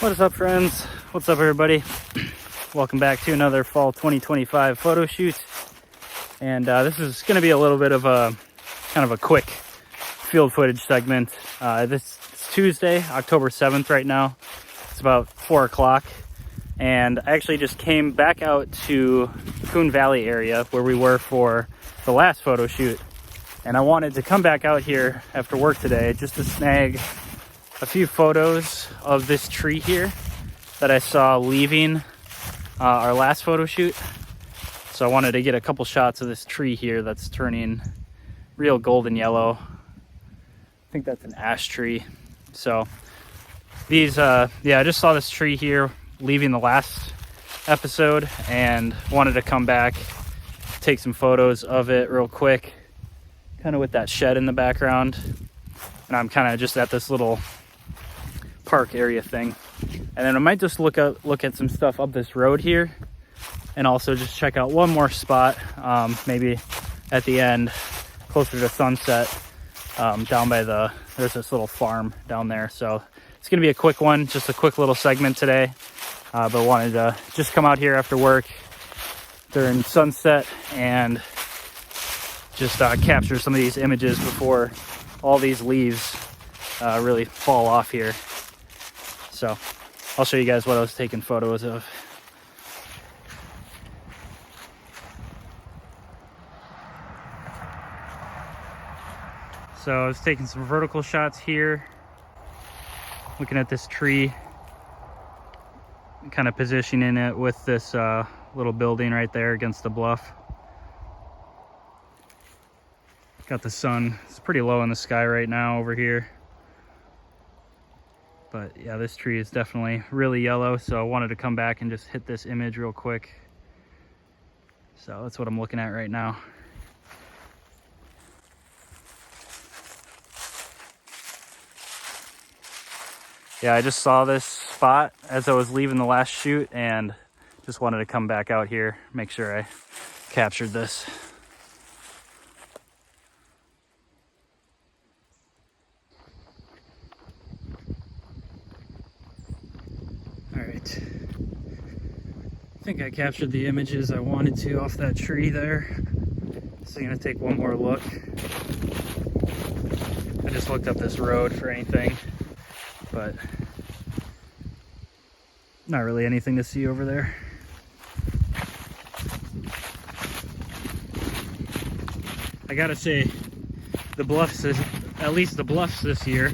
What is up, friends? What's up, everybody? Welcome back to another fall 2025 photo shoot. And this is going to be a little bit of a kind of a quick field footage segment. This is Tuesday, October 7th right now. It's about 4 o'clock. And I actually just came back out to Coon Valley area where we were for the last photo shoot. And I wanted to come back out here after work today just to snag a few photos of this tree here that I saw leaving our last photo shoot. So I wanted to get a couple shots of this tree here that's turning real golden yellow. I think that's an ash tree. So these, I just saw this tree here leaving the last episode and wanted to come back, take some photos of it real quick, kind of with that shed in the background. And I'm kind of just at this little park area thing, and then I might just look at some stuff up this road here, and also just check out one more spot, maybe at the end closer to sunset, down by there's this little farm down there. So it's gonna be a quick one, just a quick little segment today, but wanted to just come out here after work during sunset and just capture some of these images before all these leaves really fall off here. So I'll show you guys what I was taking photos of. So I was taking some vertical shots here, looking at this tree, kind of positioning it with this little building right there against the bluff. Got the sun, it's pretty low in the sky right now over here. But yeah, this tree is definitely really yellow, so I wanted to come back and just hit this image real quick. So that's what I'm looking at right now. Yeah, I just saw this spot as I was leaving the last shoot and just wanted to come back out here, make sure I captured this. Alright, I think I captured the images I wanted to off that tree there. So I'm gonna take one more look. I just looked up this road for anything, but not really anything to see over there. I gotta say, the bluffs, at least the bluffs this year,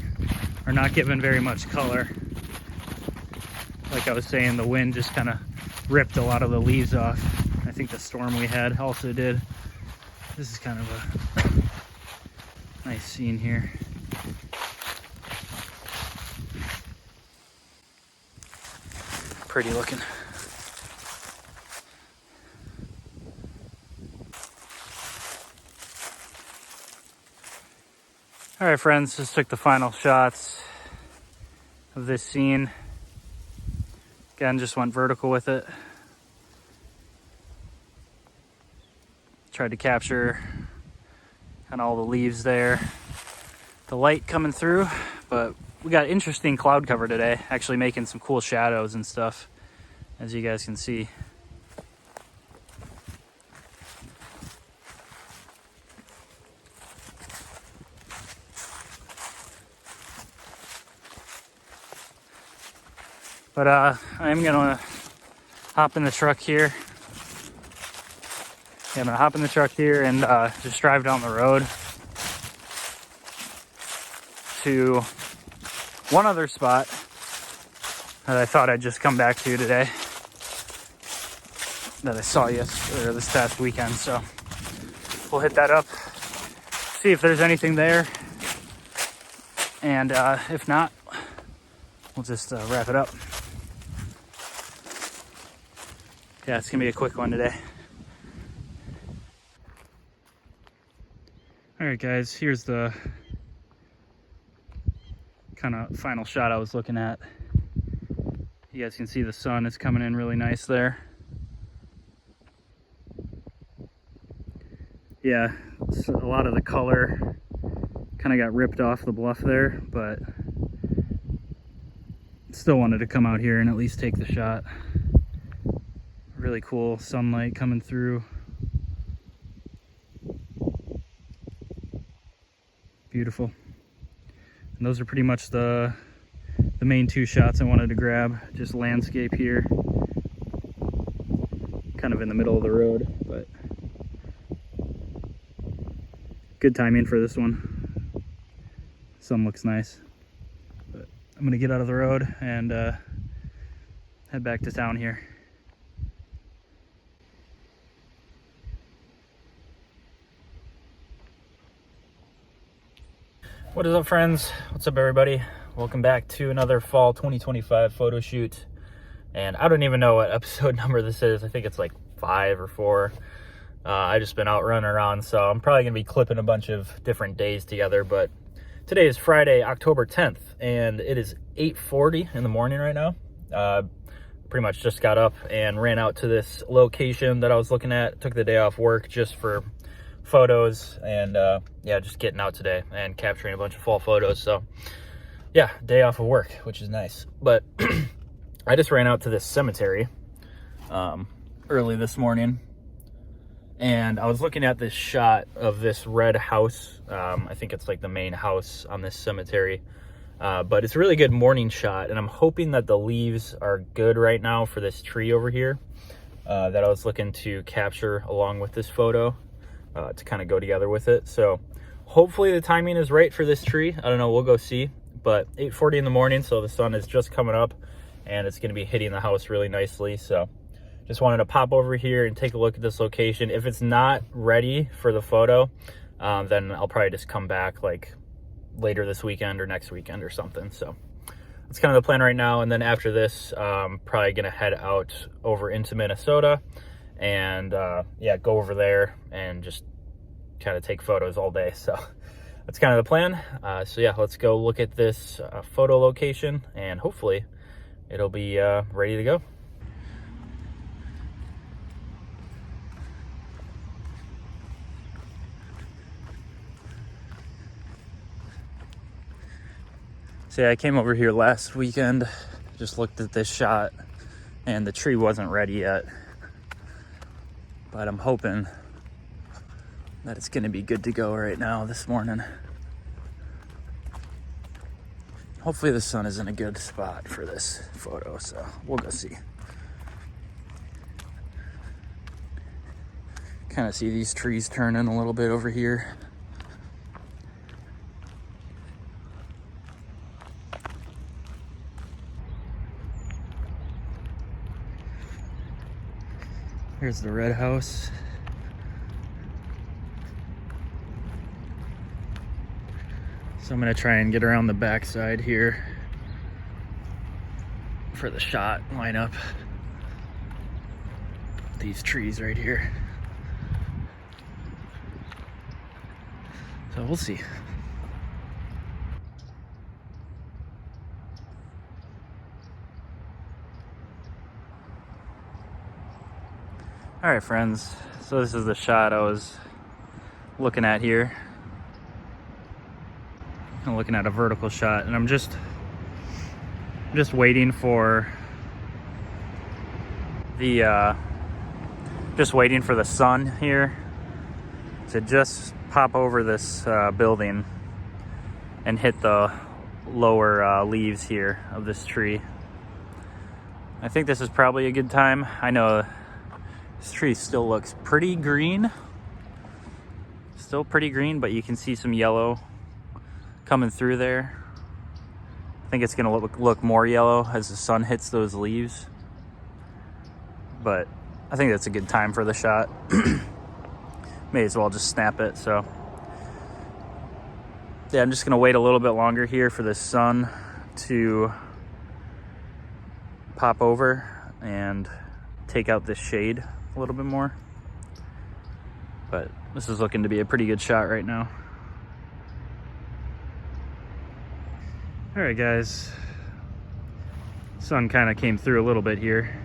are not given very much color. Like I was saying, the wind just kind of ripped a lot of the leaves off. I think the storm we had also did. This is kind of a nice scene here. Pretty looking. All right, friends, just took the final shots of this scene. Again, just went vertical with it. Tried to capture kind of all the leaves there. The light coming through, but we got interesting cloud cover today, actually making some cool shadows and stuff, as you guys can see. But I'm gonna hop in the truck here. Yeah, I'm gonna hop in the truck here and just drive down the road to one other spot that I thought I'd just come back to today, that I saw this past weekend. So we'll hit that up, see if there's anything there, and if not, we'll just wrap it up. Yeah, it's gonna be a quick one today. All right, guys, here's the kind of final shot I was looking at. You guys can see the sun is coming in really nice there. Yeah, a lot of the color kind of got ripped off the bluff there, but still wanted to come out here and at least take the shot. Really cool sunlight coming through. Beautiful. And those are pretty much the main two shots I wanted to grab. Just landscape here, kind of in the middle of the road, but good timing for this one. Sun looks nice, but I'm gonna get out of the road and head back to town here. What is up, friends? What's up, everybody? Welcome back to another fall 2025 photo shoot. And I don't even know what episode number this is. I think it's like 5 or 4. I just been out running around, so I'm probably gonna be clipping a bunch of different days together. But today is Friday, October 10th, and it is 8:40 in the morning right now. Pretty much just got up and ran out to this location that I was looking at. Took the day off work just for photos, and yeah, just getting out today and capturing a bunch of fall photos. So yeah, day off of work, which is nice. But I just ran out to this cemetery early this morning, and I was looking at this shot of this red house. I think it's like the main house on this cemetery, but it's a really good morning shot, and I'm hoping that the leaves are good right now for this tree over here that I was looking to capture along with this photo. To kind of go together with it. So hopefully the timing is right for this tree. I don't know, we'll go see. But 8:40 in the morning, so the sun is just coming up and it's going to be hitting the house really nicely. So just wanted to pop over here and take a look at this location. If it's not ready for the photo, then I'll probably just come back like later this weekend or next weekend or something. So that's kind of the plan right now. And then after this, probably going to head out over into Minnesota and yeah, go over there and just kind of take photos all day. So that's kind of the plan. So yeah, let's go look at this photo location, and hopefully it'll be ready to go. So yeah, I came over here last weekend, just looked at this shot, and the tree wasn't ready yet. But I'm hoping that it's going to be good to go right now this morning. Hopefully the sun is in a good spot for this photo, so we'll go see. Kind of see these trees turning a little bit over here. Here's the red house. So I'm gonna try and get around the backside here for the shot lineup. These trees right here. So we'll see. All right, friends, so this is the shot I was looking at here. I'm looking at a vertical shot, and I'm just waiting for the sun here to just pop over this building and hit the lower leaves here of this tree. I think this is probably a good time. I know this tree still looks pretty green. Still pretty green, but you can see some yellow coming through there. I think it's gonna look more yellow as the sun hits those leaves. But I think that's a good time for the shot. May as well just snap it, so. Yeah, I'm just gonna wait a little bit longer here for the sun to pop over and take out this shade a little bit more. But this is looking to be a pretty good shot right now. All right, guys. Sun kind of came through a little bit here.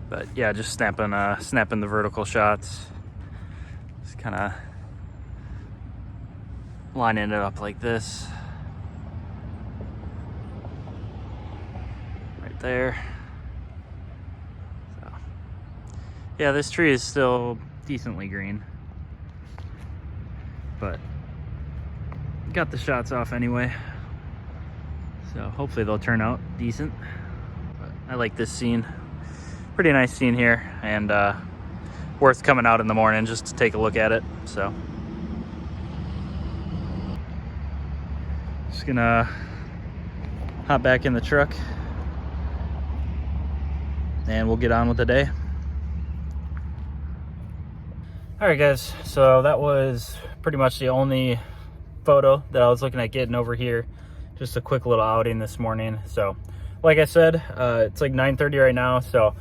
But yeah, just snapping the vertical shots. Just kind of lining it up like this. there. So, yeah, this tree is still decently green, but got the shots off anyway. So hopefully they'll turn out decent. But I like this scene. Pretty nice scene here, and worth coming out in the morning just to take a look at it. So just gonna hop back in the truck and we'll get on with the day. All right, guys, so that was pretty much the only photo that I was looking at getting over here. Just a quick little outing this morning. So like I said, it's like 9:30 right now, so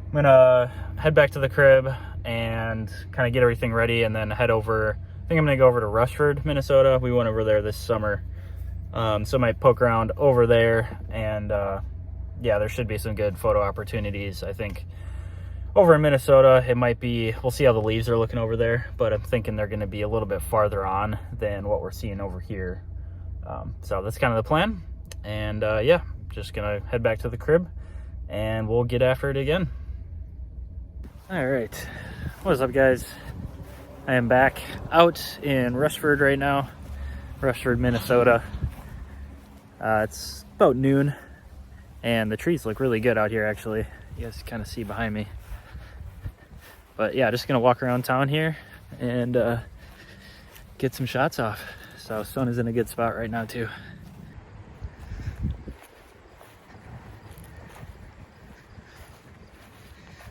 I'm gonna head back to the crib and kind of get everything ready, and then head over. I think I'm gonna go over to Rushford, Minnesota. We went over there this summer, so I might poke around over there, and yeah, there should be some good photo opportunities. I think over in Minnesota, it might be, we'll see how the leaves are looking over there, but I'm thinking they're gonna be a little bit farther on than what we're seeing over here. So that's kind of the plan. And yeah, just gonna head back to the crib and we'll get after it again. All right, what's up, guys? I am back out in Rushford right now, Rushford, Minnesota. It's about noon and the trees look really good out here, actually. You guys kind of see behind me. But yeah, just gonna walk around town here and get some shots off. So sun is in a good spot right now too.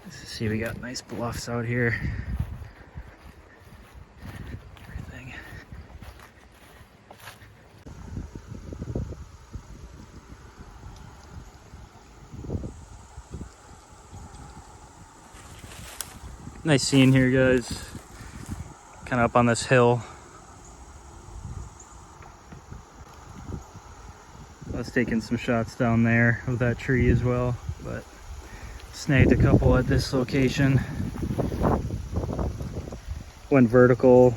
Let's see, we got nice bluffs out here. Everything. Nice scene here, guys. Kind of up on this hill. I was taking some shots down there of that tree as well, but snagged a couple at this location. Went vertical.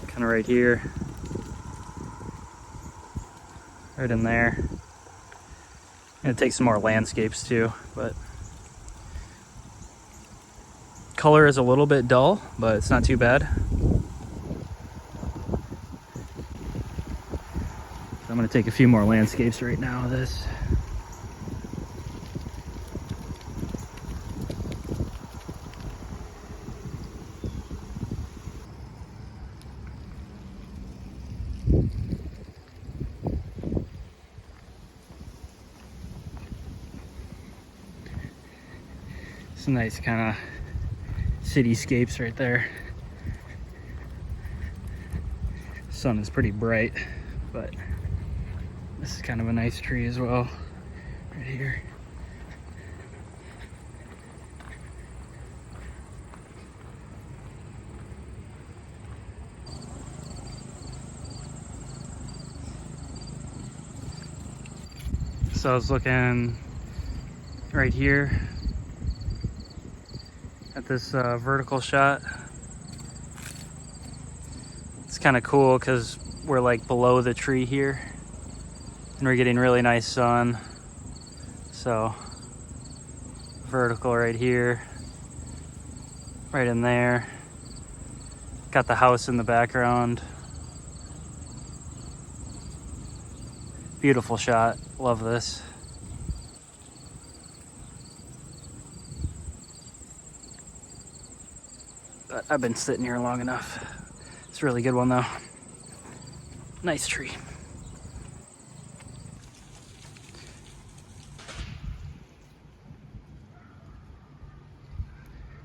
Kind of right here. Right in there. Gonna take some more landscapes too, but color is a little bit dull, but it's not too bad. I'm gonna take a few more landscapes right now of this. Some nice kind of cityscapes right there. Sun is pretty bright, but this is kind of a nice tree as well, right here. So I was looking right here at this vertical shot. It's kind of cool because we're like below the tree here and we're getting really nice sun. So vertical right here, right in there. Got the house in the background. Beautiful shot, love this. But I've been sitting here long enough. It's a really good one though. Nice tree.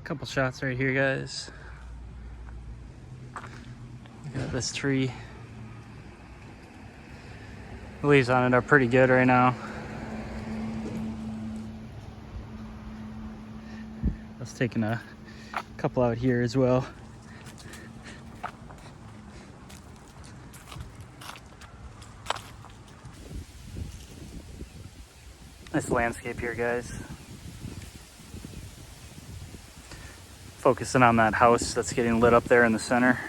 Couple shots right here, guys. Look at this tree. The leaves on it are pretty good right now. I was taking a couple out here as well. Nice landscape here, guys. Focusing on that house that's getting lit up there in the center.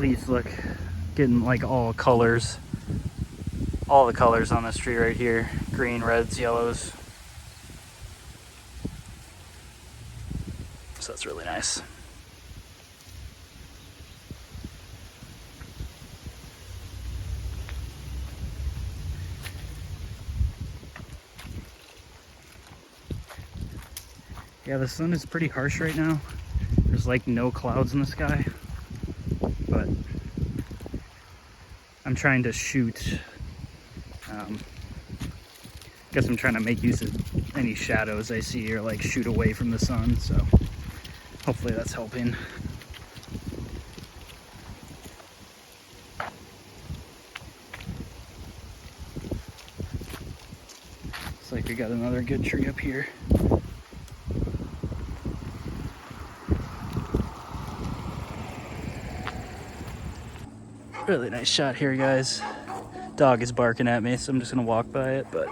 beast look. Getting like all colors, all the colors on this tree right here. Green, reds, yellows. So that's really nice. Yeah, the sun is pretty harsh right now. There's like no clouds in the sky, but I'm trying to shoot. Guess I'm trying to make use of any shadows I see or like shoot away from the sun, so hopefully that's helping. Looks like we got another good tree up here. Really nice shot here, guys. Dog is barking at me, so I'm just gonna walk by it, but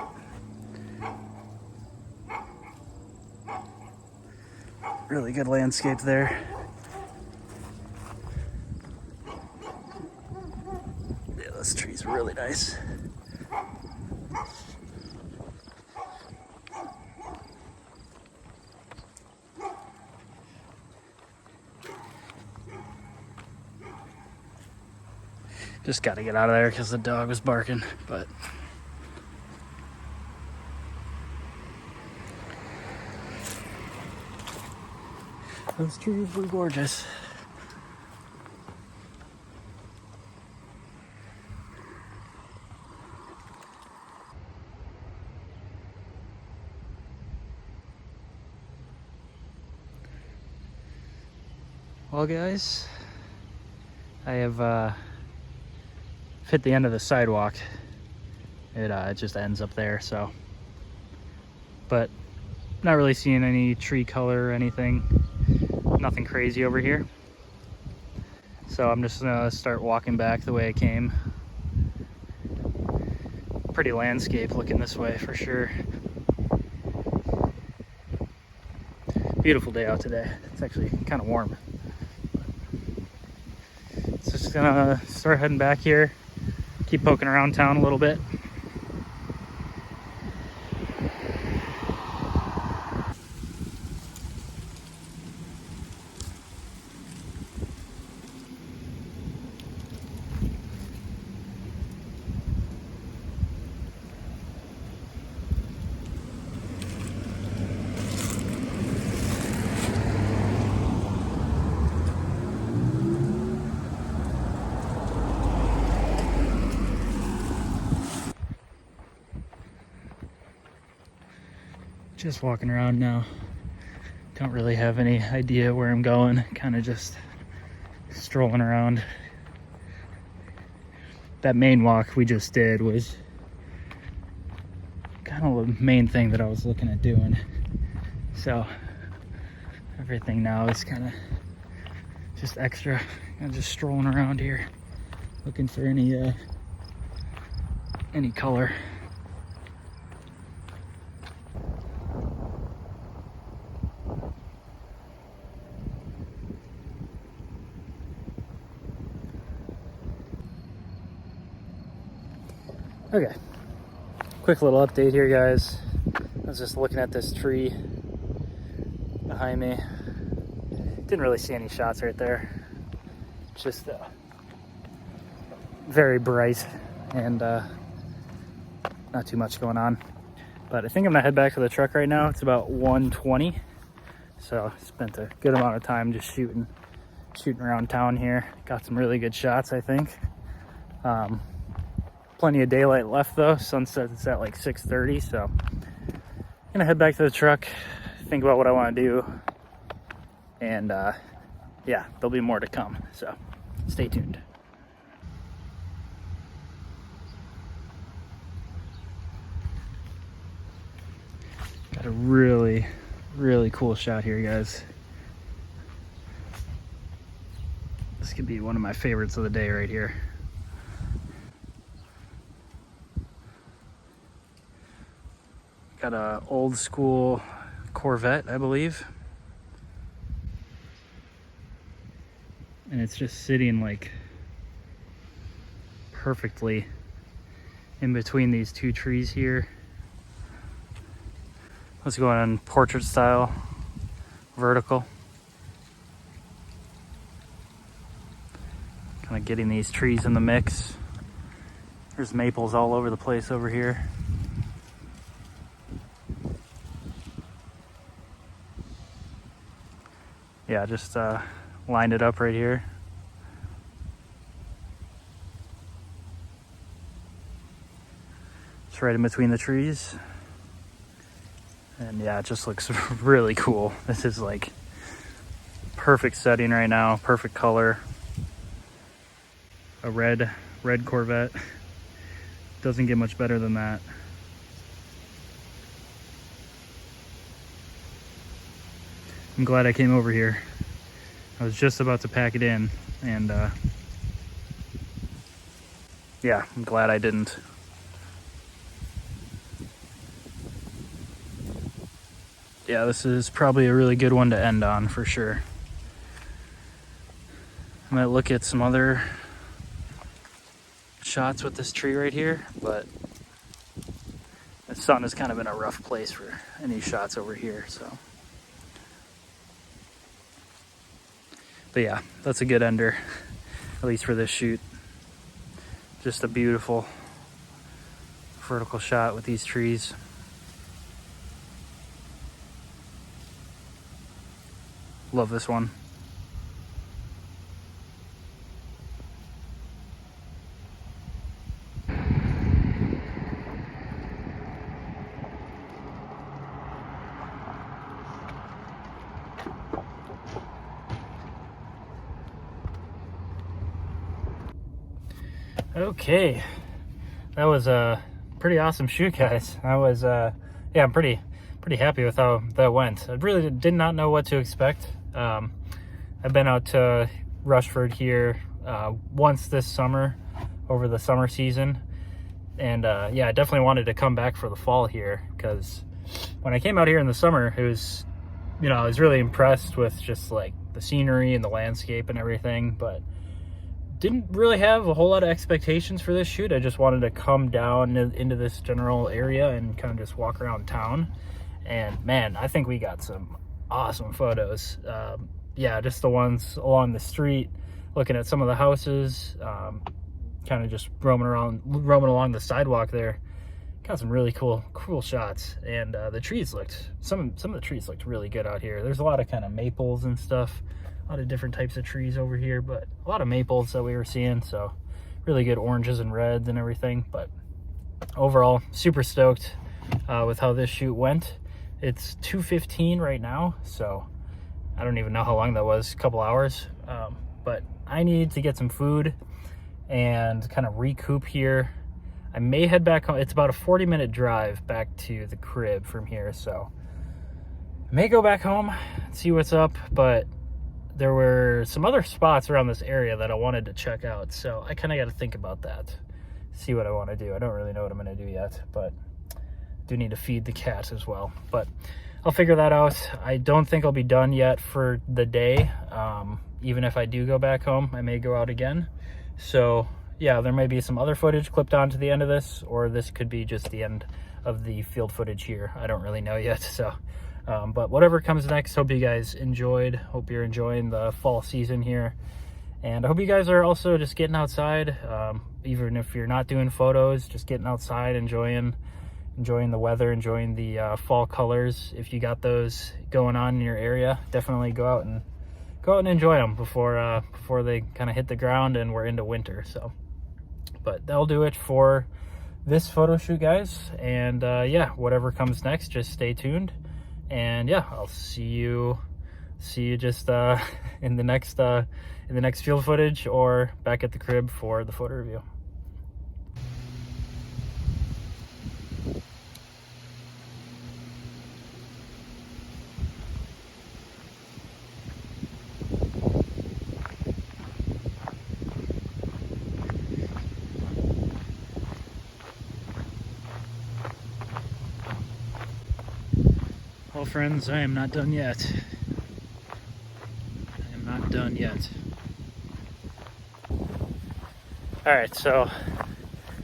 really good landscape there. Yeah, this tree's really nice. Just got to get out of there because the dog was barking, but those trees were gorgeous. Well, guys, I have hit the end of the sidewalk. It just ends up there, so. But not really seeing any tree color or anything. Nothing crazy over here. So I'm just gonna start walking back the way I came. Pretty landscape looking this way for sure. Beautiful day out today. It's actually kind of warm. So just gonna start heading back here. Keep poking around town a little bit. Just walking around now. Don't really have any idea where I'm going. Kind of just strolling around. That main walk we just did was kind of the main thing that I was looking at doing. So everything now is kind of just extra. I'm just strolling around here, looking for any color. Okay, quick little update here, guys. I was just looking at this tree behind me. Didn't really see any shots right there. Just very bright and not too much going on. But I think I'm gonna head back to the truck right now. It's about 1:20, so I spent a good amount of time just shooting around town here. Got some really good shots, I think. Plenty of daylight left though. Sunset is at like 6:30, so I'm gonna head back to the truck, think about what I want to do, and yeah, there'll be more to come, so stay tuned. Got a really cool shot here, guys. This could be one of my favorites of the day right here. Got a old school Corvette, I believe. And it's just sitting like perfectly in between these two trees here. Let's go on portrait style, vertical. Kind of getting these trees in the mix. There's maples all over the place over here. Yeah, just lined it up right here. It's right in between the trees. And yeah, it just looks really cool. This is like perfect setting right now, perfect color. A red Corvette. Doesn't get much better than that. I'm glad I came over here. I was just about to pack it in, and yeah, I'm glad I didn't. Yeah, this is probably a really good one to end on for sure. I might look at some other shots with this tree right here, but the sun is kind of in a rough place for any shots over here, so. But yeah, that's a good ender, at least for this shoot. Just a beautiful vertical shot with these trees. Love this one. Okay, that was a pretty awesome shoot, guys. I was yeah, I'm pretty happy with how that went. I really did not know what to expect. I've been out to Rushford here once this summer, over the summer season, and yeah, I definitely wanted to come back for the fall here, because when I came out here in the summer, it was, you know, I was really impressed with just like the scenery and the landscape and everything, but didn't really have a whole lot of expectations for this shoot. I just wanted to come down into this general area and kind of just walk around town. And man, I think we got some awesome photos. Yeah, just the ones along the street, looking at some of the houses, kind of just roaming along the sidewalk there. Got some really cool shots. And the trees looked, some of the trees looked really good out here. There's a lot of kind of maples and stuff. A lot of different types of trees over here, but a lot of maples that we were seeing, so really good oranges and reds and everything. But overall, super stoked with how this shoot went. It's 2:15 right now, so I don't even know how long that was, a couple hours. But I need to get some food and kind of recoup here. I may head back home. It's about a 40-minute drive back to the crib from here, so I may go back home and see what's up, but there were some other spots around this area that I wanted to check out, so I kind of got to think about that, see what I want to do. I don't really know what I'm going to do yet, but I do need to feed the cat as well, but I'll figure that out. I don't think I'll be done yet for the day. Even if I do go back home, I may go out again. So yeah, there may be some other footage clipped onto the end of this, or this could be just the end of the field footage here. I don't really know yet, so but whatever comes next, hope you guys enjoyed. Hope you're enjoying the fall season here. And I hope you guys are also just getting outside, even if you're not doing photos, just getting outside, enjoying the weather, enjoying the fall colors. If you got those going on in your area, definitely go out and enjoy them before they kind of hit the ground and we're into winter. So, but that'll do it for this photo shoot, guys. And yeah, whatever comes next, just stay tuned. And yeah, I'll see you just in the next field footage or back at the crib for the photo review. Well, friends, I am not done yet. All right, so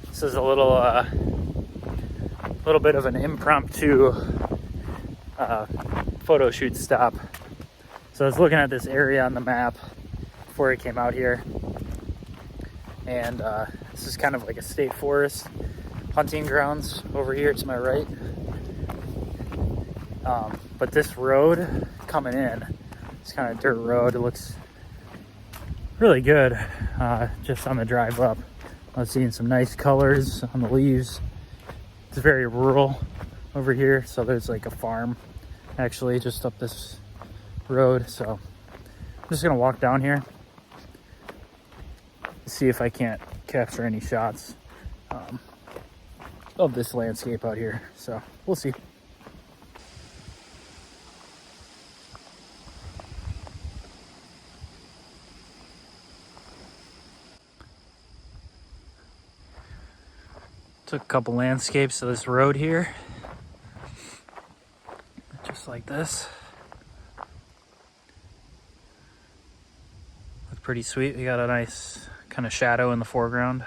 this is a little bit of an impromptu photo shoot stop. So I was looking at this area on the map before I came out here, and this is kind of like a state forest hunting grounds over here to my right. But this road coming in, it's kind of dirt road. It looks really good just on the drive up. I was seeing some nice colors on the leaves. It's very rural over here, so there's like a farm actually just up this road. So I'm just gonna walk down here, see if I can't capture any shots of this landscape out here. So we'll see. Took a couple landscapes of this road here, just like this. Looks pretty sweet. We got a nice kind of shadow in the foreground.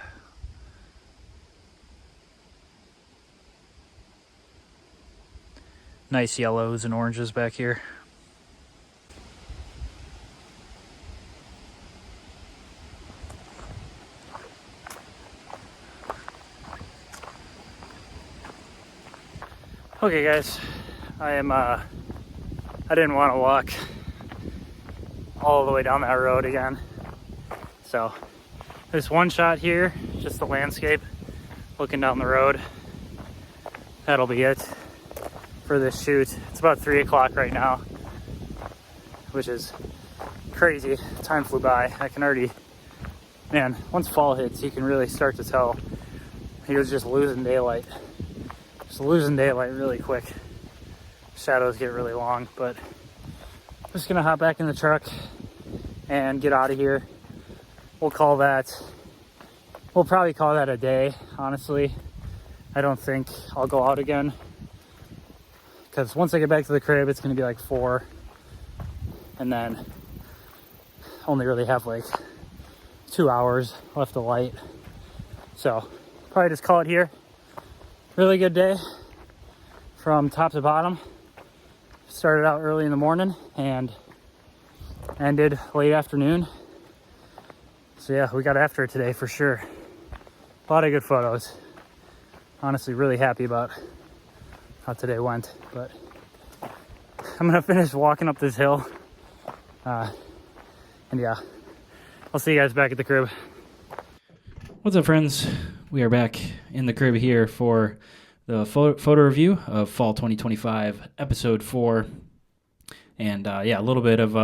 Nice yellows and oranges back here. Okay guys, I didn't want to walk all the way down that road again. So there's one shot here, just the landscape, looking down the road. That'll be it for this shoot. It's about 3 o'clock right now, which is crazy. Time flew by. I can already, man, once fall hits, you can really start to tell he was just losing daylight. Losing daylight really quick. Shadows get really long, but I'm just gonna hop back in the truck and get out of here. We'll probably call that a day, honestly. I don't think I'll go out again, because once I get back to the crib, it's gonna be like 4, and then only really have like 2 hours left of light. So probably just call it here. Really good day from top to bottom. Started out early in the morning and ended late afternoon. So yeah, we got after it today for sure. A lot of good photos. Honestly, really happy about how today went. But I'm gonna finish walking up this hill. And yeah, I'll see you guys back at the crib. What's up, friends? We are back in the crib here for the photo review of fall 2025, episode 4. And yeah, a little bit of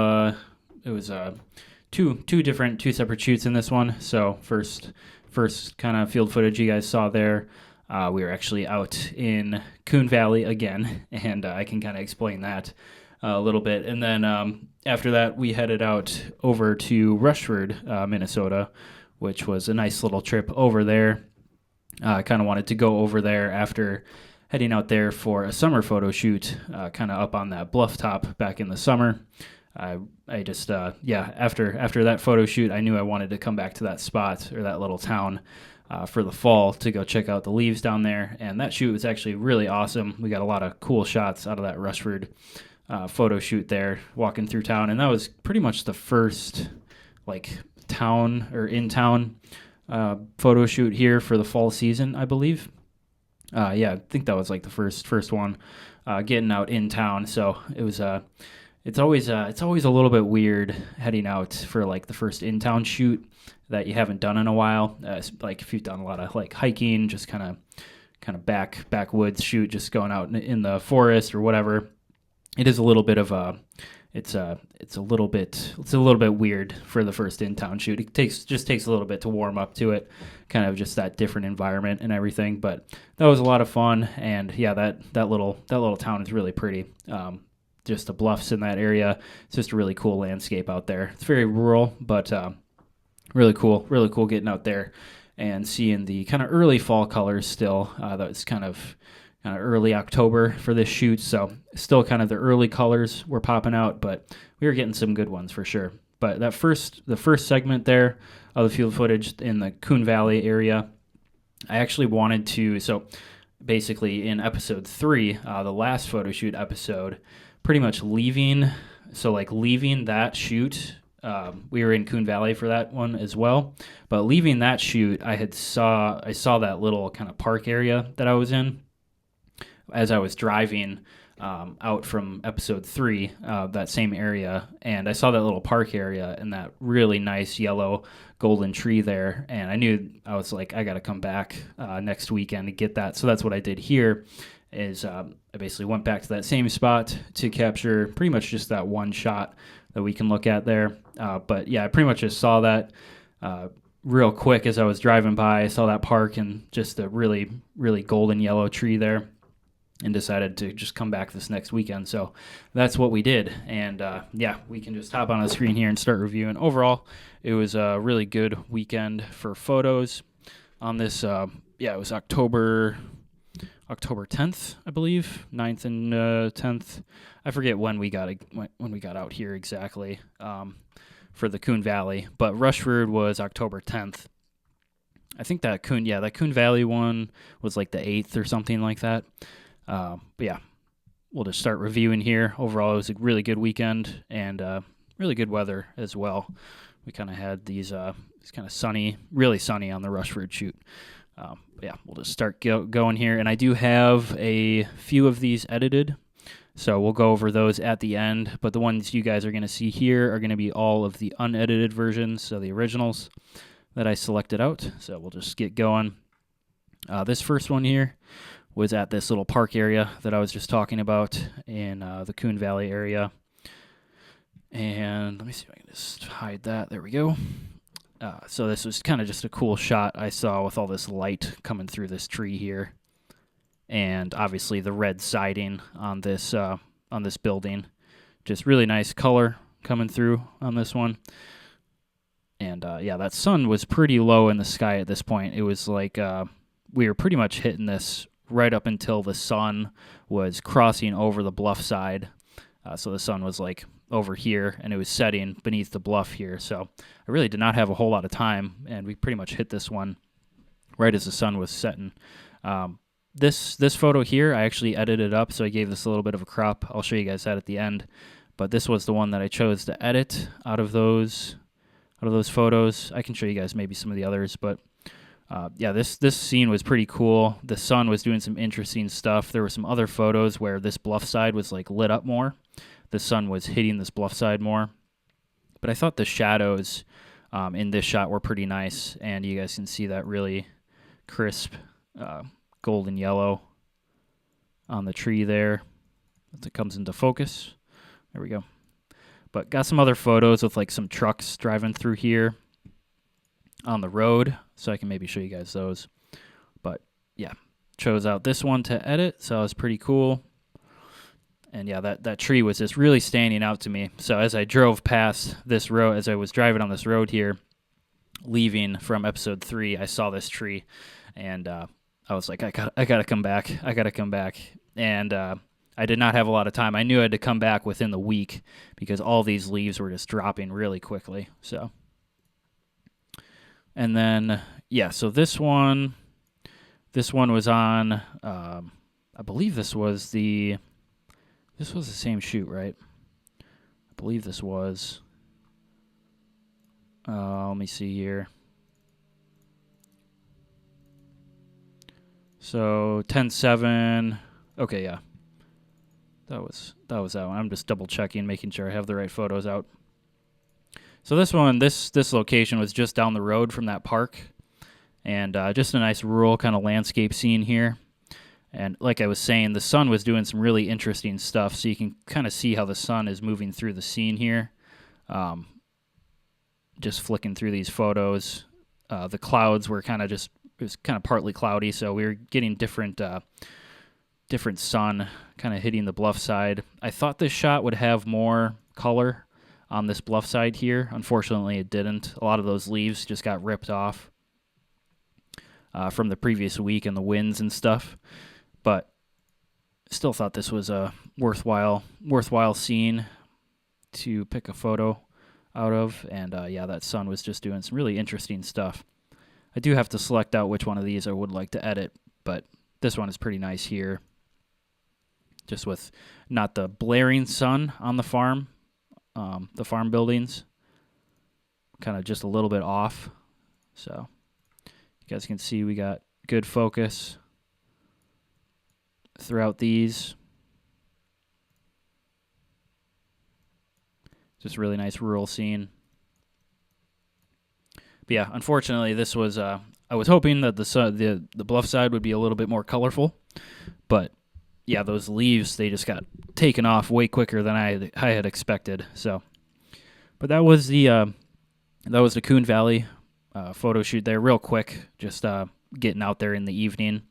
it was two separate shoots in this one. So first kind of field footage you guys saw there. We were actually out in Coon Valley again, and I can kind of explain that a little bit. And then after that, we headed out over to Rushford, Minnesota, which was a nice little trip over there. I kind of wanted to go over there after heading out there for a summer photo shoot, kind of up on that bluff top back in the summer. I just, after that photo shoot, I knew I wanted to come back to that spot or that little town for the fall to go check out the leaves down there. And that shoot was actually really awesome. We got a lot of cool shots out of that Rushford photo shoot there, walking through town. And that was pretty much the first, like, town or in-town photo shoot here for the fall season, I believe. I think that was like the first one getting out in town. So it was it's always a little bit weird heading out for like the first in-town shoot that you haven't done in a while. Like if you've done a lot of like hiking, just kind of backwoods shoot, just going out in the forest or whatever. It is a little bit of a it's a little bit weird for the first in-town shoot. It takes a little bit to warm up to it, kind of just that different environment and everything. But that was a lot of fun, and yeah, that little town is really pretty. Just the bluffs in that area. It's just a really cool landscape out there. It's very rural, but really cool getting out there and seeing the kind of early fall colors still. That's kind of early October for this shoot, so still kind of the early colors were popping out, but we were getting some good ones for sure. But the first segment there of the field footage in the Coon Valley area, I actually wanted to, so basically in episode 3, the last photo shoot episode, pretty much leaving that shoot, we were in Coon Valley for that one as well, but leaving that shoot, I saw that little kind of park area that I was in as I was driving out from episode 3, that same area, and I saw that little park area and that really nice yellow golden tree there, and I was like, I got to come back next weekend to get that. So that's what I did here, is I basically went back to that same spot to capture pretty much just that one shot that we can look at there. But yeah, I pretty much just saw that real quick as I was driving by. I saw that park and just a really, really golden yellow tree there, and decided to just come back this next weekend. So that's what we did. And yeah, we can just hop on the screen here and start reviewing. Overall, it was a really good weekend for photos on this. It was October 10th, I believe, 9th and 10th. I forget when we got out here exactly for the Coon Valley, but Rushford was October 10th. I think that Coon Valley one was like the 8th or something like that. But yeah, we'll just start reviewing here. Overall, it was a really good weekend and really good weather as well. We kind of had these kind of really sunny on the Rushford shoot. But yeah, we'll just start going here. And I do have a few of these edited, so we'll go over those at the end. But the ones you guys are going to see here are going to be all of the unedited versions, so the originals that I selected out. So we'll just get going. This first one here was at this little park area that I was just talking about in the Coon Valley area. And let me see if I can just hide that. There we go. So this was kind of just a cool shot I saw with all this light coming through this tree here. And obviously the red siding on this building. Just really nice color coming through on this one. And yeah, that sun was pretty low in the sky at this point. It was like we were pretty much hitting this right up until the sun was crossing over the bluff side. So the sun was like over here, and it was setting beneath the bluff here. So I really did not have a whole lot of time, and we pretty much hit this one right as the sun was setting. This photo here, I actually edited up, so I gave this a little bit of a crop. I'll show you guys that at the end. But this was the one that I chose to edit out of those photos. I can show you guys maybe some of the others, but yeah, this scene was pretty cool. The sun was doing some interesting stuff. There were some other photos where this bluff side was like lit up more. The sun was hitting this bluff side more. But I thought the shadows in this shot were pretty nice, and you guys can see that really crisp golden yellow on the tree there as it comes into focus. There we go. But got some other photos with like some trucks driving through here on the road, so I can maybe show you guys those. But yeah, chose out this one to edit, so it was pretty cool. And yeah, that tree was just really standing out to me. So as I drove past this road, as I was driving on this road here, leaving from episode 3, I saw this tree, and I was like, I gotta come back. And I did not have a lot of time. I knew I had to come back within the week because all these leaves were just dropping really quickly. So. And then, yeah, so this one was on, I believe this was the same shoot, right? I believe this was, let me see here. So 10/7, okay, yeah, that was that one. I'm just double checking, making sure I have the right photos out. So this one, this location was just down the road from that park, and just a nice rural kind of landscape scene here. And like I was saying, the sun was doing some really interesting stuff, so you can kind of see how the sun is moving through the scene here. Just flicking through these photos. The clouds were it was kind of partly cloudy, so we were getting different sun kind of hitting the bluff side. I thought this shot would have more color on this bluff side here. Unfortunately, it didn't. A lot of those leaves just got ripped off from the previous week and the winds and stuff. But still thought this was a worthwhile scene to pick a photo out of. And yeah, that sun was just doing some really interesting stuff. I do have to select out which one of these I would like to edit, but this one is pretty nice here. Just with not the blaring sun on the farm buildings, kind of just a little bit off. So you guys can see we got good focus throughout these. Just really nice rural scene. But yeah, unfortunately, this was. I was hoping that the bluff side would be a little bit more colorful, but yeah, those leaves, they just got taken off way quicker than I had expected. So, but that was the Coon Valley photo shoot there, real quick. Just getting out there in the evening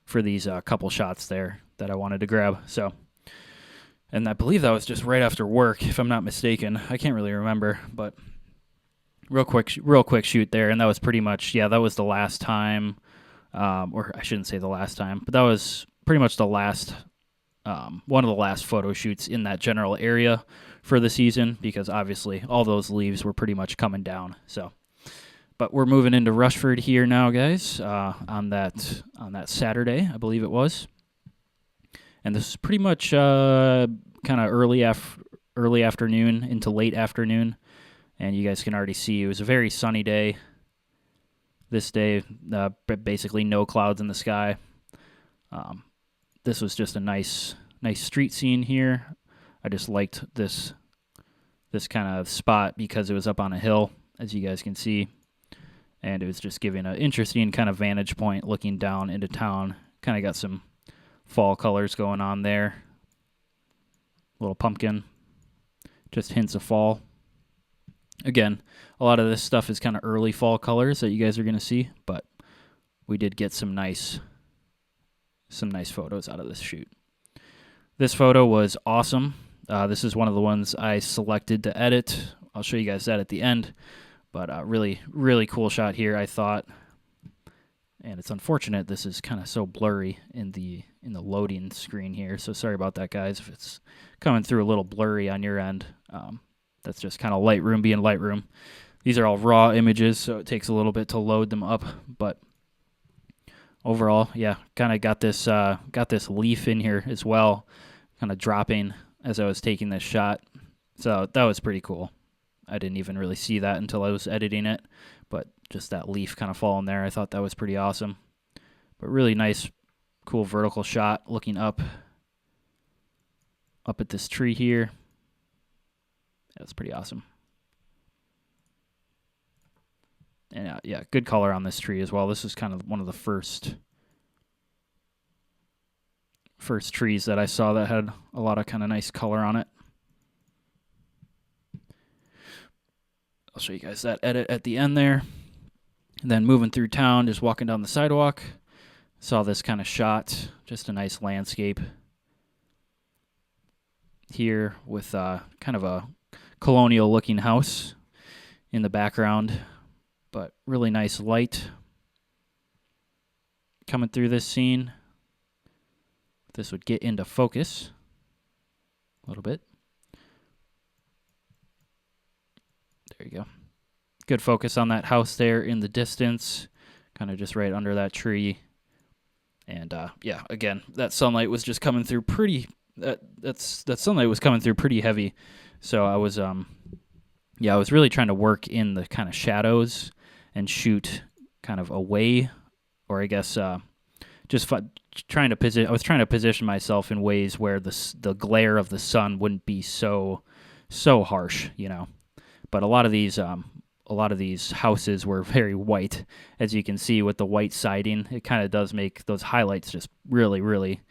for these couple shots there that I wanted to grab. So. And I believe that was just right after work, if I'm not mistaken. I can't really remember, but real quick shoot there, and that was pretty much, yeah, that was the last time, or I shouldn't say the last time, but that was pretty much the last, one of the last photo shoots in that general area for the season, because obviously all those leaves were pretty much coming down. So, but we're moving into Rushford here now, guys, on that Saturday, I believe it was. And this is pretty much kind of early afternoon into late afternoon. And you guys can already see it was a very sunny day. This day, basically no clouds in the sky. This was just a nice street scene here. I just liked this kind of spot because it was up on a hill, as you guys can see. And it was just giving an interesting kind of vantage point looking down into town. Kind of got some fall colors going on there. Little pumpkin. Just hints of fall. Again, a lot of this stuff is kind of early fall colors that you guys are going to see, but we did get some nice photos out of this shoot. This photo was awesome. This is one of the ones I selected to edit. I'll show you guys that at the end, but really, really cool shot here, I thought. And it's unfortunate this is kind of so blurry in the loading screen here. So sorry about that, guys, if it's coming through a little blurry on your end. That's just kind of Lightroom being Lightroom. These are all raw images, so it takes a little bit to load them up. But overall, yeah, kind of got this leaf in here as well, kind of dropping as I was taking this shot. So that was pretty cool. I didn't even really see that until I was editing it, but just that leaf kind of falling there, I thought that was pretty awesome. But really nice, cool vertical shot looking up at this tree here. That's pretty awesome. And yeah, good color on this tree as well. This is kind of one of the first trees that I saw that had a lot of kind of nice color on it. I'll show you guys that edit at the end there. And then moving through town, just walking down the sidewalk, saw this kind of shot, just a nice landscape here with kind of a colonial looking house in the background, but really nice light coming through this scene. This would get into focus a little bit. There you go. Good focus on that house there in the distance, kind of just right under that tree. And yeah, again, that sunlight was just coming through pretty. That sunlight was coming through pretty heavy. So I was I was really trying to work in the kind of shadows and shoot kind of away, or I guess just trying to position. I was trying to position myself in ways where the glare of the sun wouldn't be so harsh, you know. But a lot of these houses were very white, as you can see with the white siding. It kind of does make those highlights just really, really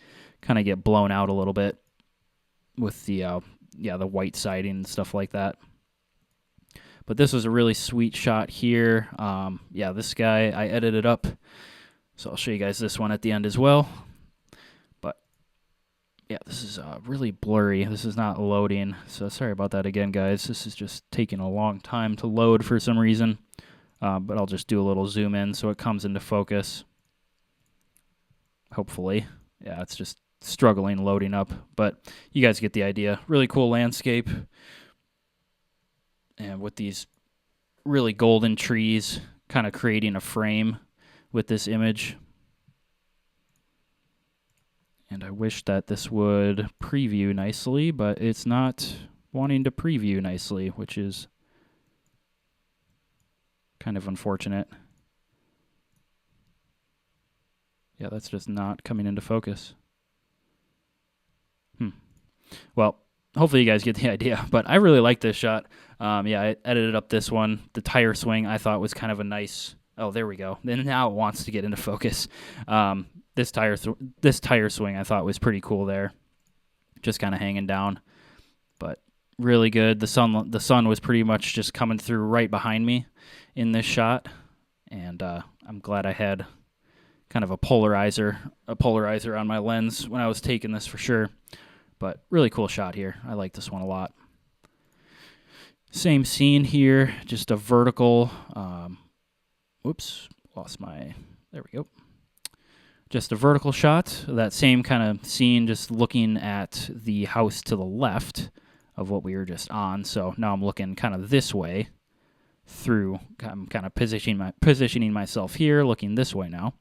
kind of get blown out a little bit with the white siding and stuff like that. But this was a really sweet shot here. This guy, I edited up, so I'll show you guys this one at the end as well. But yeah, this is really blurry. This is not loading, so sorry about that again, guys. This is just taking a long time to load for some reason. But I'll just do a little zoom in so it comes into focus. Hopefully. Yeah, it's just struggling loading up, but you guys get the idea. Really cool landscape. and with these really golden trees kind of creating a frame with this image. And I wish that this would preview nicely, but it's not wanting to preview nicely, which is kind of unfortunate. Yeah, that's just not coming into focus. Well, hopefully you guys get the idea, but I really like this shot. Yeah, I edited up this one. The tire swing I thought was kind of a nice... Oh, there we go. Then now it wants to get into focus. This tire swing I thought was pretty cool there. Just kind of hanging down, but really good. The sun was pretty much just coming through right behind me in this shot, and I'm glad I had kind of a polarizer on my lens when I was taking this for sure. But really cool shot here. I like this one a lot. Same scene here, just a vertical. Whoops, lost my... There we go. Just a vertical shot. That same kind of scene, just looking at the house to the left of what we were just on. So now I'm looking kind of this way through. I'm kind of positioning myself here, looking this way now.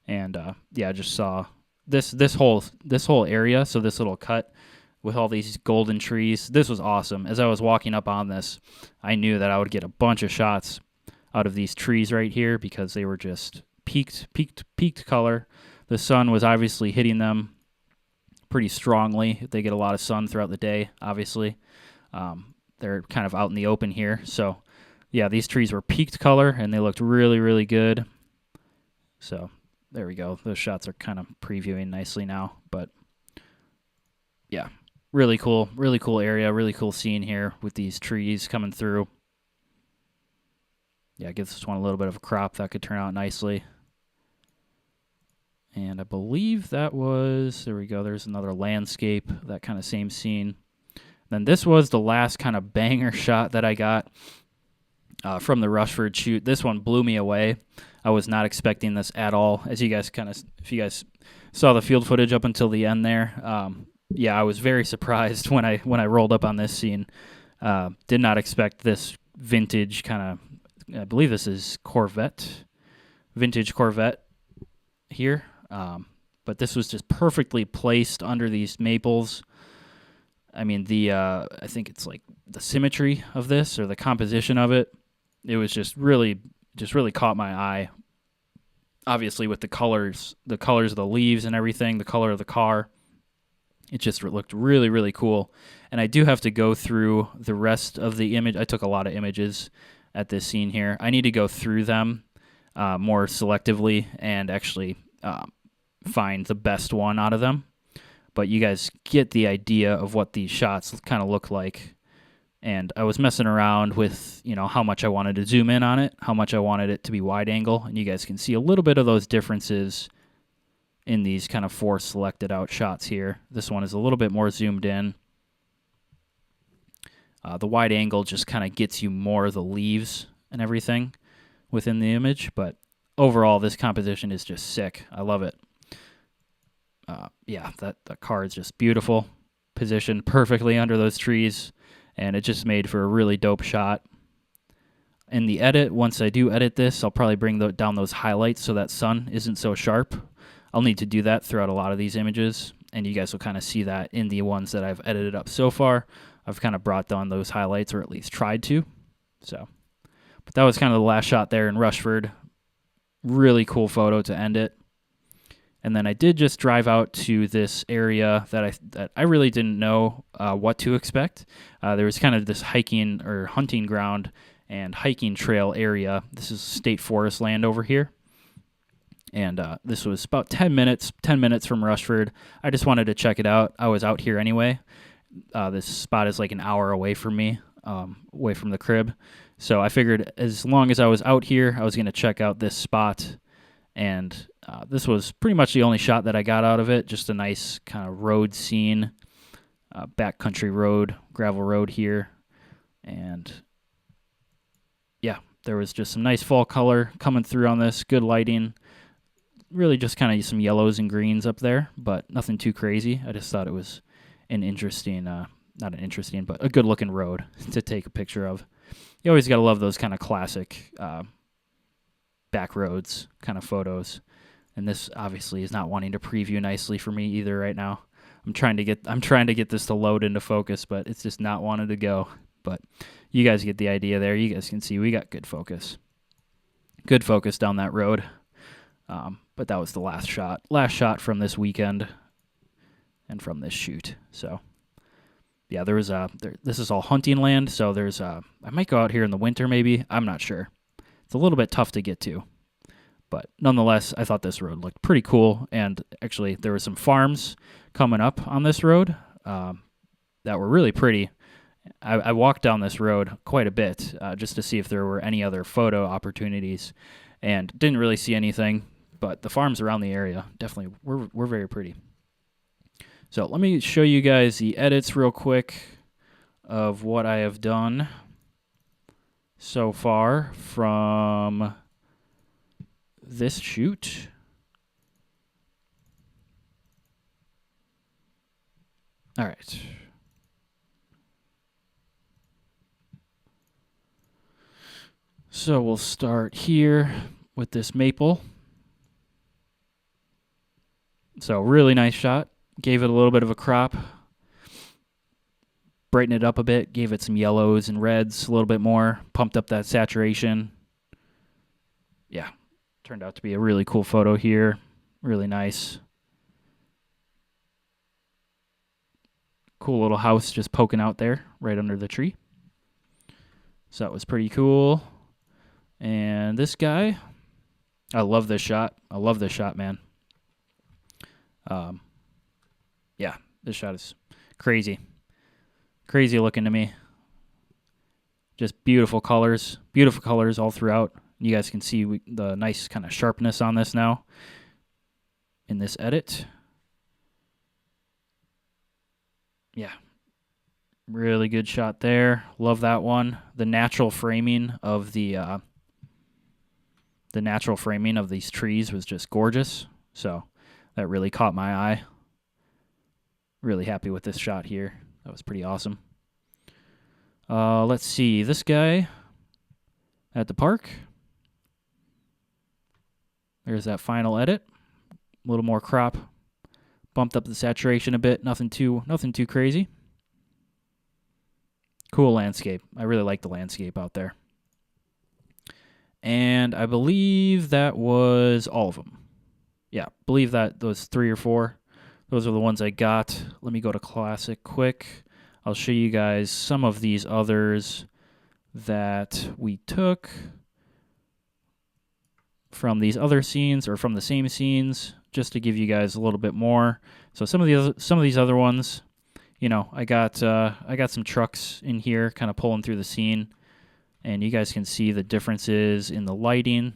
And yeah, I just saw this whole area, so this little cut with all these golden trees. This was awesome. As I was walking up on this, I knew that I would get a bunch of shots out of these trees right here because they were just peaked color. The sun was obviously hitting them pretty strongly. They get a lot of sun throughout the day, obviously. They're kind of out in the open here. So yeah, these trees were peaked color and they looked really, really good. So there we go. Those shots are kind of previewing nicely now, but yeah, really cool area, really cool scene here with these trees coming through. Yeah, give this one a little bit of a crop. That could turn out nicely. And I believe that was, there we go, there's another landscape, that kind of same scene. Then this was the last kind of banger shot that I got from the Rushford shoot. This one blew me away. I was not expecting this at all. As you guys if you guys saw the field footage up until the end there, yeah, I was very surprised when I rolled up on this scene. Did not expect this vintage kind of, I believe this is vintage Corvette here. But this was just perfectly placed under these maples. I mean, I think it's like the symmetry of this or the composition of it. It was just really caught my eye. Obviously with the colors of the leaves and everything, the color of the car. It just looked really, really cool. And I do have to go through the rest of the image. I took a lot of images at this scene here. I need to go through them more selectively and actually find the best one out of them. But you guys get the idea of what these shots kind of look like. And I was messing around with, how much I wanted to zoom in on it, how much I wanted it to be wide angle. And you guys can see a little bit of those differences in these kind of 4 selected out shots here. This one is a little bit more zoomed in. The wide angle just kind of gets you more of the leaves and everything within the image. But overall, this composition is just sick. I love it. Yeah, that car is just beautiful. Positioned perfectly under those trees. And it just made for a really dope shot. In the edit, once I do edit this, I'll probably bring down those highlights so that sun isn't so sharp. I'll need to do that throughout a lot of these images, and you guys will kind of see that in the ones that I've edited up so far. I've kind of brought down those highlights, or at least tried to. So, but that was kind of the last shot there in Rushford. Really cool photo to end it. And then I did just drive out to this area that I really didn't know what to expect. There was kind of this hiking or hunting ground and hiking trail area. This is state forest land over here. And this was about 10 minutes from Rushford. I just wanted to check it out. I was out here anyway. This spot is like an hour away from me, away from the crib. So I figured as long as I was out here, I was going to check out this spot. And this was pretty much the only shot that I got out of it. Just a nice kind of road scene, backcountry road, gravel road here. And yeah, there was just some nice fall color coming through on this, good lighting. Really just kind of some yellows and greens up there, but nothing too crazy. I just thought it was an interesting, not an interesting, but a good looking road to take a picture of. You always got to love those kind of classic Backroads kind of photos. And this obviously is not wanting to preview nicely for me either right now. I'm trying to get this to load into focus, but it's just not wanting to go. But you guys get the idea there. You guys can see we got good focus. Good focus down that road. But that was the last shot from this weekend and from this shoot. So yeah, this is all hunting land. So I might go out here in the winter maybe. I'm not sure. It's a little bit tough to get to. But nonetheless, I thought this road looked pretty cool. And actually, there were some farms coming up on this road that were really pretty. I walked down this road quite a bit just to see if there were any other photo opportunities, and didn't really see anything. But the farms around the area definitely were very pretty. So let me show you guys the edits real quick of what I have done so far from this shoot. All right. So we'll start here with this maple. So really nice shot. Gave it a little bit of a crop. Brightened it up a bit. Gave it some yellows and reds a little bit more. Pumped up that saturation. Yeah. Turned out to be a really cool photo here. Really nice. Cool little house just poking out there right under the tree. So that was pretty cool. And this guy, I love this shot. I love this shot, man. Yeah, this shot is crazy. Crazy looking to me. Just beautiful colors all throughout. You guys can see the nice kind of sharpness on this now in this edit. Yeah, really good shot there. Love that one. The natural framing of these trees was just gorgeous. So that really caught my eye. Really happy with this shot here. That was pretty awesome. Let's see. This guy at the park. There's that final edit. A little more crop. Bumped up the saturation a bit. Nothing too crazy. Cool landscape. I really like the landscape out there. And I believe that was all of them. Yeah, believe that those 3 or 4. Those are the ones I got. Let me go to Classic quick. I'll show you guys some of these others that we took from these other scenes or from the same scenes, just to give you guys a little bit more. So some of these other ones, you know, I got some trucks in here kind of pulling through the scene, and you guys can see the differences in the lighting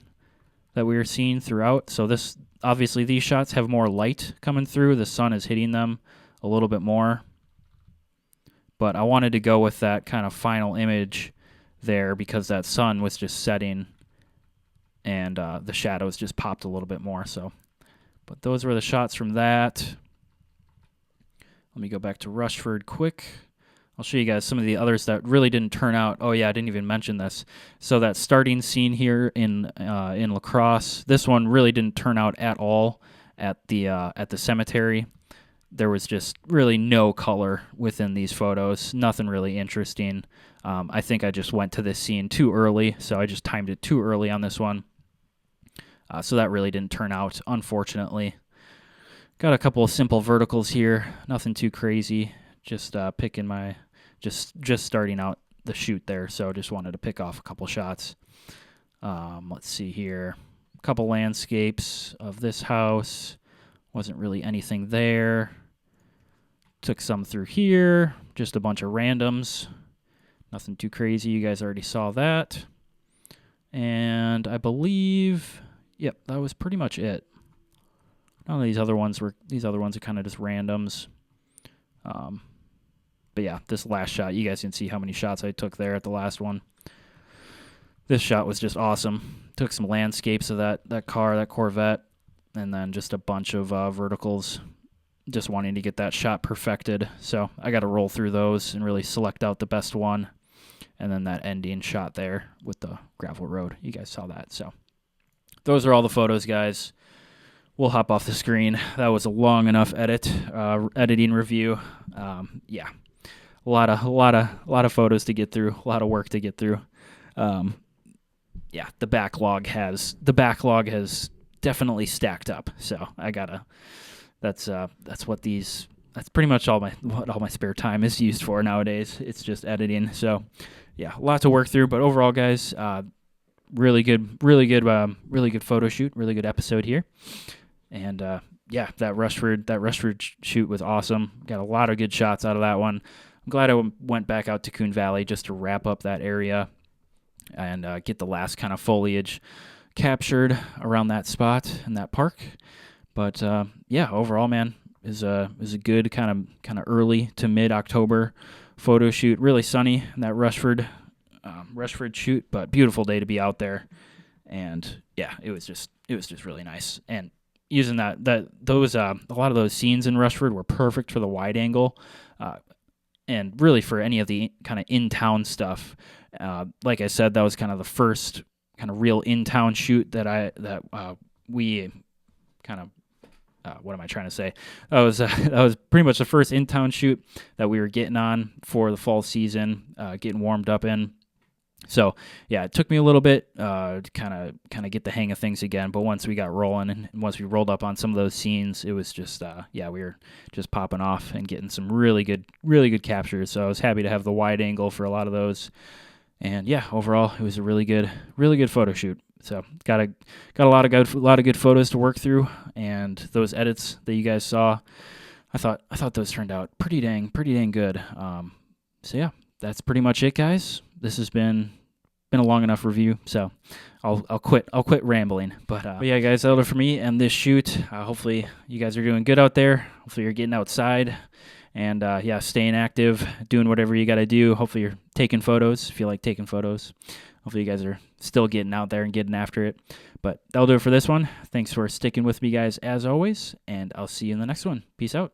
that we were seeing throughout. So this, obviously these shots have more light coming through. The sun is hitting them a little bit more. But I wanted to go with that kind of final image there because that sun was just setting and the shadows just popped a little bit more. So, but those were the shots from that. Let me go back to Rushford quick. I'll show you guys some of the others that really didn't turn out. Oh yeah, I didn't even mention this. So that starting scene here in La Crosse, this one really didn't turn out at all at the cemetery. There was just really no color within these photos. Nothing really interesting. I think I just went to this scene too early, so I just timed it too early on this one. So that really didn't turn out, unfortunately. Got a couple of simple verticals here. Nothing too crazy. Just picking my, just starting out the shoot there. So just wanted to pick off a couple shots. Let's see here. A couple landscapes of this house. Wasn't really anything there. Took some through here. Just a bunch of randoms. Nothing too crazy. You guys already saw that. And I believe, yep, that was pretty much it. None of these other ones are kind of just randoms. But yeah, this last shot, you guys can see how many shots I took there at the last one. This shot was just awesome. Took some landscapes of that car, that Corvette, and then just a bunch of verticals. Just wanting to get that shot perfected. So I got to roll through those and really select out the best one. and then that ending shot there with the gravel road. You guys saw that. So those are all the photos, guys. We'll hop off the screen. That was a long enough editing review. Yeah, a lot of photos to get through, a lot of work to get through. Yeah, the backlog has definitely stacked up. So that's pretty much what all my spare time is used for nowadays. It's just editing. So yeah, a lot to work through. But overall, guys, really good photo shoot, really good episode here. And yeah, that Rushford shoot was awesome. Got a lot of good shots out of that one. I'm glad I went back out to Coon Valley just to wrap up that area and get the last kind of foliage captured around that spot in that park. But yeah, overall, man, is a good kind of early to mid October photo shoot. Really sunny in that Rushford shoot, but beautiful day to be out there. And yeah, it was just really nice. And using those a lot of those scenes in Rushford were perfect for the wide angle, and really for any of the kind of in-town stuff. Like I said, that was kind of the first kind of real in-town shoot that we kind of. What am I trying to say? That was pretty much the first in-town shoot that we were getting on for the fall season, getting warmed up in. So yeah, it took me a little bit to kind of get the hang of things again. But once we got rolling and once we rolled up on some of those scenes, it was just we were just popping off and getting some really good captures. So I was happy to have the wide angle for a lot of those. And yeah, overall, it was a really good photo shoot. So got a lot of good photos to work through, and those edits that you guys saw, I thought those turned out pretty dang good. So yeah, that's pretty much it, guys. This has been a long enough review, so I'll quit rambling. But yeah, guys, that'll do it for me and this shoot. Hopefully you guys are doing good out there. Hopefully you're getting outside. And yeah, staying active, doing whatever you got to do. Hopefully you're taking photos if you like taking photos. Hopefully you guys are still getting out there and getting after it. But that'll do it for this one. Thanks for sticking with me, guys, as always. And I'll see you in the next one. Peace out.